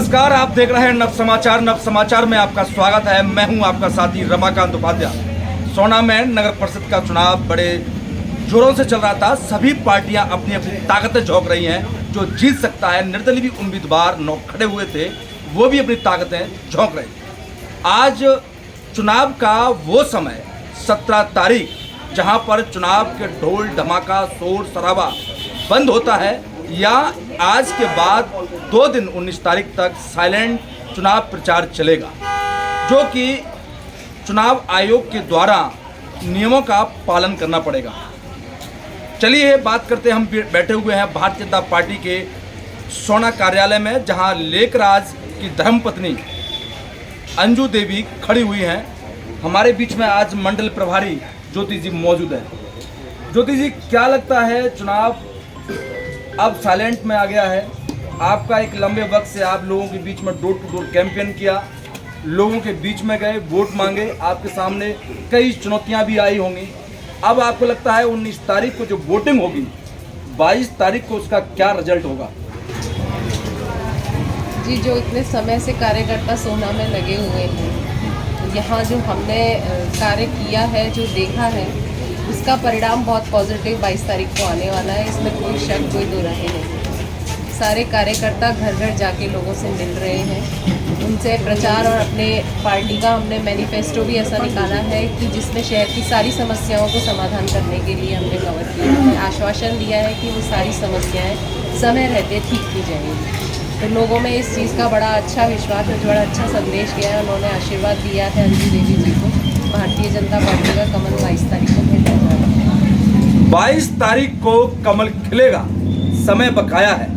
नमस्कार, आप देख रहे हैं नव समाचार। नव समाचार में आपका स्वागत है। मैं हूं आपका साथी रमाकांत उपाध्याय। सोना में नगर परिषद का चुनाव बड़े जोरों से चल रहा था। सभी पार्टियां अपनी अपनी ताकतें झोंक रही हैं। जो जीत सकता है, निर्दलीय भी उम्मीदवार 9 खड़े हुए थे, वो भी अपनी ताकतें झोंक रहे थे। आज चुनाव का वो समय 17 तारीख, जहां पर चुनाव के ढोल धमाका शोर शराबा बंद होता है, या आज के बाद 2 दिन 19 तारीख तक साइलेंट चुनाव प्रचार चलेगा, जो कि चुनाव आयोग के द्वारा नियमों का पालन करना पड़ेगा। चलिए बात करते हैं। हम बैठे हुए हैं भारतीय जनता पार्टी के सोना कार्यालय में, जहां लेकराज की धर्मपत्नी अंजू देवी खड़ी हुई हैं। हमारे बीच में आज मंडल प्रभारी ज्योति जी मौजूद हैं। ज्योति जी, क्या लगता है, चुनाव अब साइलेंट में आ गया है। आपका एक लंबे वक्त से आप लोगों के बीच में डोर टू डोर कैंपेन किया, लोगों के बीच में गए, वोट मांगे, आपके सामने कई चुनौतियां भी आई होंगी। अब आपको लगता है 19 तारीख को जो वोटिंग होगी, 22 तारीख को उसका क्या रिजल्ट होगा? जी, जो इतने समय से कार्यकर्ता सोना में लगे हुए हैं, यहाँ जो हमने कार्य किया है, जो देखा है, उसका परिणाम बहुत पॉजिटिव 22 तारीख को आने वाला है। इसमें कोई शक, कोई दो राहें नहीं। सारे कार्यकर्ता घर घर जाके लोगों से मिल रहे हैं, उनसे प्रचार, और अपने पार्टी का हमने मैनिफेस्टो भी ऐसा निकाला है कि जिसमें शहर की सारी समस्याओं को समाधान करने के लिए हमने कवर किया है। आश्वासन दिया है कि वो सारी समस्याएं समय रहते ठीक की जाएंगी। तो लोगों में इस चीज़ का बड़ा अच्छा विश्वास है, बड़ा अच्छा संदेश गया है। उन्होंने आशीर्वाद दिया है अंजू देवी जी को। भारतीय जनता पार्टी का कमल 22 तारीख को भेजा जाएगा। 22 तारीख को कमल खिलेगा, समय बकाया है।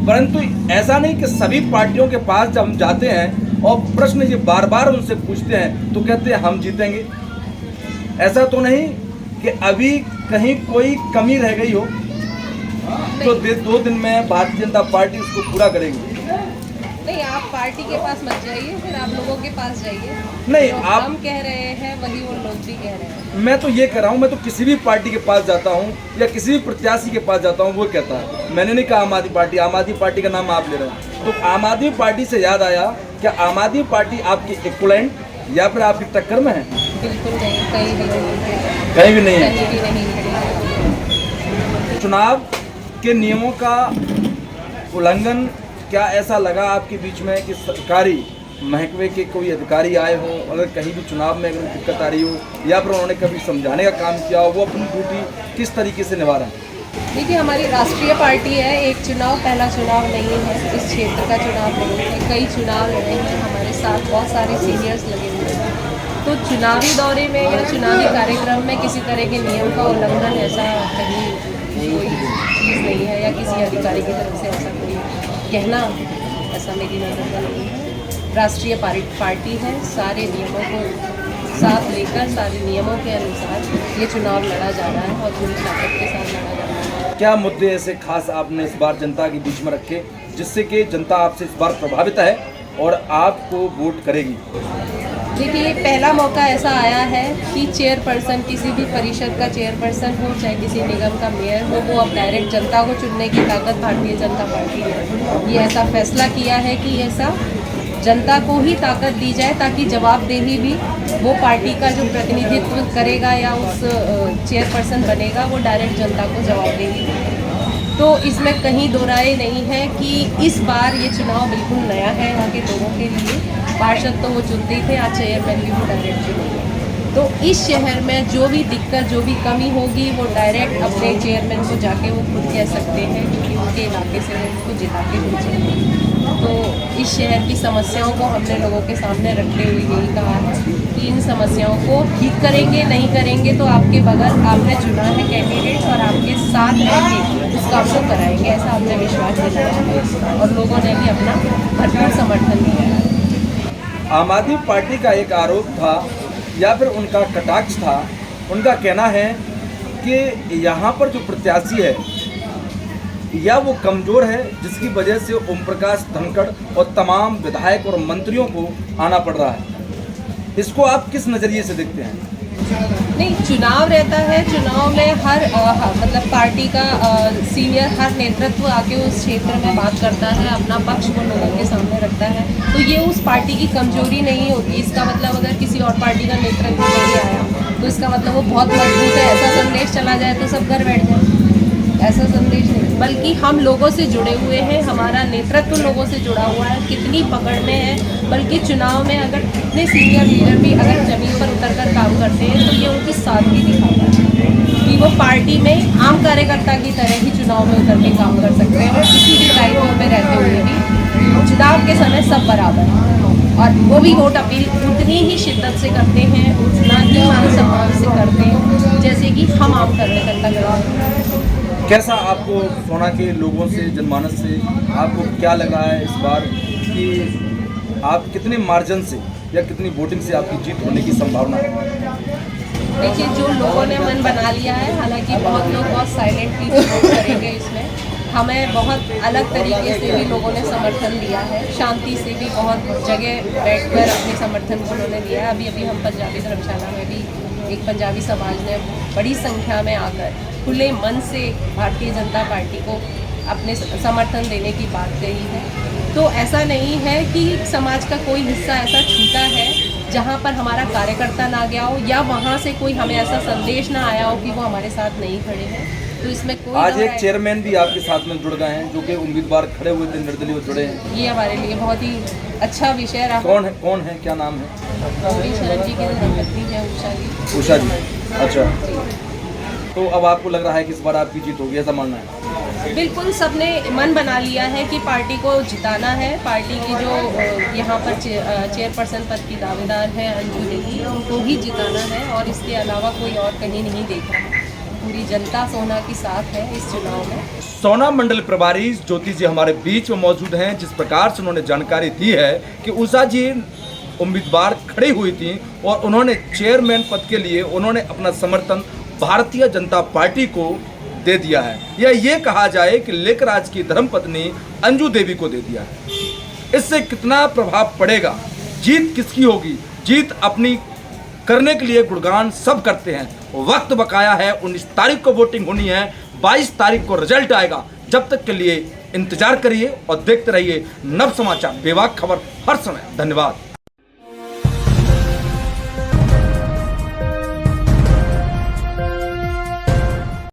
परंतु ऐसा नहीं कि सभी पार्टियों के पास जब हम जाते हैं और प्रश्न ये बार बार उनसे पूछते हैं तो कहते हैं हम जीतेंगे। ऐसा तो नहीं कि अभी कहीं कोई कमी रह गई हो, तो 2 दिन में भारतीय जनता पार्टी उसको पूरा करेगी। नहीं, आप पार्टी के पास मत जाइए, फिर आप लोगों के पास जाइए। नहीं, तो आप हम कह रहे हैं वही वो लोग भी कह रहे हैं। मैं तो ये कह रहा हूँ, मैं तो किसी भी पार्टी के पास जाता हूँ या किसी भी प्रत्याशी के पास जाता हूँ, वो कहता है। मैंने नहीं कहा आम आदमी पार्टी। आम आदमी पार्टी का नाम आप ले रहे हैं, तो आम आदमी पार्टी से याद आया, क्या आम आदमी पार्टी आपकी इक्वलेंट या फिर आपकी टक्कर में है? बिल्कुल नहीं, कहीं भी नहीं, कहीं भी नहीं है। कहीं भी नहीं। चुनाव के नियमों का उल्लंघन क्या ऐसा लगा आपके बीच में कि सरकारी महकमे के कोई अधिकारी आए हों, अगर कहीं भी चुनाव में अगर दिक्कत आ रही हो, या फिर उन्होंने कभी समझाने का काम किया हो, वो अपनी ड्यूटी किस तरीके से निभा रहे हैं? देखिए, हमारी राष्ट्रीय पार्टी है। एक चुनाव पहला चुनाव नहीं है, इस क्षेत्र का चुनाव नहीं है, कई चुनाव लड़े हैं। हमारे साथ बहुत सारे सीनियर्स लगे हुए हैं। तो चुनावी दौरे में या चुनावी कार्यक्रम में किसी तरह के नियम का उल्लंघन ऐसा कहीं कोई चीज़ नहीं है, या किसी अधिकारी की तरफ से ऐसा कोई कहना, ऐसा मेरी नज़र में नहीं है। राष्ट्रीय पार्टी है, सारे नियमों को साथ लेकर, सारे नियमों के अनुसार ये चुनाव लड़ा जा रहा है और पूरी ताकत के साथ लड़ा जा रहा है। क्या मुद्दे ऐसे खास आपने इस बार जनता के बीच में रखे जिससे कि जनता आपसे इस बार प्रभावित है और आपको वोट करेगी? देखिए, पहला मौका ऐसा आया है कि चेयरपर्सन, किसी भी परिषद का चेयरपर्सन हो, चाहे किसी निगम का मेयर हो, वो अब डायरेक्ट जनता को चुनने की ताकत भारतीय जनता पार्टी ने ये ऐसा फैसला किया है कि ऐसा जनता को ही ताकत दी जाए, ताकि जवाबदेही भी वो पार्टी का जो प्रतिनिधित्व करेगा या उस चेयरपर्सन बनेगा, वो डायरेक्ट जनता को जवाबदेही देगा। तो इसमें कहीं दो राय नहीं है कि इस बार ये चुनाव बिल्कुल नया है यहाँ के लोगों के लिए। पार्षद तो वो चुनते ही थे, आज चेयरमैन भी वो डायरेक्ट चुनेंगे। तो इस शहर में जो भी दिक्कत, जो भी कमी होगी, वो डायरेक्ट अपने चेयरमैन को जाके वो खुद कह सकते हैं, क्योंकि उनके इलाके से वो उसको जिता के भेजेंगे। तो इस शहर की समस्याओं को हमने लोगों के सामने रखते हुए यही कहा है कि इन समस्याओं को ठीक करेंगे। नहीं करेंगे तो आपके बगल आपने चुना है कैंडिडेट, और आपके साथ रह के उस काम को कराएंगे, ऐसा हमने विश्वास दिलाया है और लोगों ने भी अपना भरपूर समर्थन दिया है। आम आदमी पार्टी का एक आरोप था या फिर उनका कटाक्ष था, उनका कहना है कि यहाँ पर जो प्रत्याशी है या वो कमज़ोर है, जिसकी वजह से ओम प्रकाश धनखड़ और तमाम विधायक और मंत्रियों को आना पड़ रहा है। इसको आप किस नज़रिए से देखते हैं? नहीं, चुनाव रहता है। चुनाव में मतलब पार्टी का सीनियर हर नेतृत्व आके उस क्षेत्र में बात करता है, अपना पक्ष वो लोगों के सामने रखता है। तो ये उस पार्टी की कमजोरी नहीं होती। इसका मतलब अगर किसी और पार्टी का नेतृत्व नहीं आया तो इसका मतलब वो बहुत मजबूत है, ऐसा संदेश चला जाए तो सब घर बैठ जाए, ऐसा संदेश नहीं। बल्कि हम लोगों से जुड़े हुए हैं, हमारा नेतृत्व लोगों से जुड़ा हुआ है, कितनी पकड़ में है। बल्कि चुनाव में अगर कितने सीनियर लीडर भी अगर ज़मीन पर उतरकर काम करते हैं तो ये उनकी सादगी दिखाता है कि वो पार्टी में आम कार्यकर्ता की तरह ही चुनाव में उतर के काम कर सकते हैं। किसी भी दायित्व में रहते हुए भी चुनाव के समय सब बराबर हैं और वो भी वोट अपील उतनी ही शिद्दत से करते हैं, उतना ही मान सम्मान से करते हैं जैसे कि हम आम कार्यकर्ता करते हैं। कैसा आपको सोना के लोगों से, जनमानस से आपको क्या लगा है इस बार कि आप कितने मार्जिन से या कितनी वोटिंग से आपकी जीत होने की संभावना है? देखिए, जो लोगों ने मन बना लिया है, हालांकि बहुत लोग बहुत साइलेंटली वोट करेंगे इसमें, हमें बहुत अलग तरीके से भी लोगों ने समर्थन दिया है, शांति से भी बहुत जगह बैठकर अपने समर्थन को उन्होंने दिया है। अभी अभी हम पंजाबी धर्मशाला में भी एक पंजाबी समाज ने बड़ी संख्या में आकर खुले मन से भारतीय जनता पार्टी को अपने समर्थन देने की बात कही है। तो ऐसा नहीं है कि समाज का कोई हिस्सा ऐसा छूटा है जहां पर हमारा कार्यकर्ता ना गया हो या वहां से कोई हमें ऐसा संदेश ना आया हो कि वो हमारे साथ नहीं खड़े हैं। तो इसमें कोई आज एक चेयरमैन भी आपके साथ में जुड़ गए हैं जो कि उम्मीदवार खड़े हुए थे, निर्दलीय जुड़े हैं। ये हमारे लिए बहुत ही अच्छा विषय रहा। कौन है क्या नाम है? मोदी शरण जी की धर्मपत्नी है उषा जी। अच्छा, तो अब आपको लग रहा है कि इस बार आपकी जीत होगी, ऐसा मानना है? बिल्कुल, सबने मन बना लिया है कि पार्टी को जिताना है। पार्टी की जो यहाँ पर चेयरपर्सन पद की दावेदार है अंजू देवी, उनको ही जिताना है और इसके अलावा कोई और कहीं नहीं देख रहा। पूरी जनता सोना की साथ है इस चुनाव में। सोना मंडल प्रभारी ज्योति जी हमारे बीच में मौजूद हैं। जिस प्रकार से उन्होंने जानकारी दी है कि उषा जी उम्मीदवार खड़ी हुई थी और उन्होंने चेयरमैन पद के लिए उन्होंने अपना समर्थन भारतीय जनता पार्टी को दे दिया है, या ये कहा जाए कि लेकराज की धर्मपत्नी अंजू देवी को दे दिया है। इससे कितना प्रभाव पड़ेगा, जीत किसकी होगी? जीत अपनी करने के लिए गुणगान सब करते हैं। वक्त बकाया है, 19 तारीख को वोटिंग होनी है, 22 तारीख को रिजल्ट आएगा। जब तक के लिए इंतजार करिए और देखते रहिए नव समाचार, बेबाक खबर हर समय। धन्यवाद।